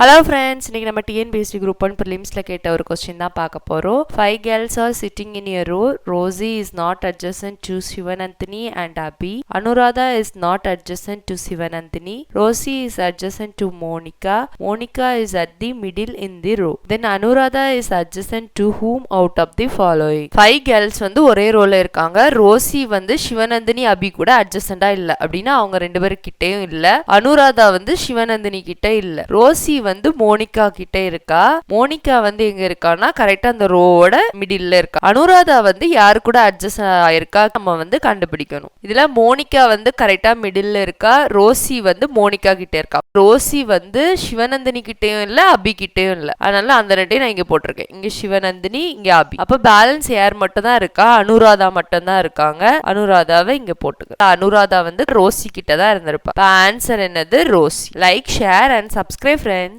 Hello friends, இன்னைக்கு நம்ம TNPSC Group 1 Prelims-ல கேட்ட ஒரு question தான் பார்க்க போறோம். 5 girls are sitting in a row. Rosie is not adjacent to Sivananthini and Abhi. Anuradha is not adjacent to Sivananthini. Rosie is adjacent to Monica. Monica is at the middle in the row. Then Anuradha is adjacent to whom out of the following? 5 girls வந்து ஒரே ரோல இருக்காங்க. Rousey வந்து சிவநந்தினி அபி கூட அட்ஜசண்டா இல்ல அப்படின்னா அவங்க ரெண்டு பேரும் கிட்டேயும் இல்ல. அனுராதா வந்து சிவநந்தினி கிட்ட இல்ல. ரோசி வந்து மோனிகா கிட்ட இருக்கா. மோனிகா வந்து எங்க இருக்கான்னா கரெக்டா அந்த ரோவோட மிடில்ல இருக்கா. அனுராதா வந்து யாரு கூட அட்ஜஸ்ட் ஆயிருக்கா நம்ம வந்து கண்டுபிடிக்கணும். இதுல மோனிகா வந்து கரெக்டா மிடில்ல இருக்கா. ரோசி வந்து மோனிகா கிட்ட இருக்கா. ரோசி வந்து சிவநந்தினி கிட்டயும் இல்ல அபி கிட்டயும் இல்ல. அதனால அந்த ரெண்டையும் நான் இங்க போட்டிருக்கேன். இங்க சிவநந்தினி இங்க அபி. அப்ப பேலன்ஸ் யார் மட்டும் தான் இருக்கா? அனுராதா மட்டும் தான் இருக்காங்க. அனுராதாவை இங்க போட்டுக்க. அனுராதா வந்து ரோசி கிட்ட தான் இருந்திருப்பா. ஆன்சர் என்னது? Rosie. Like, share and subscribe friends.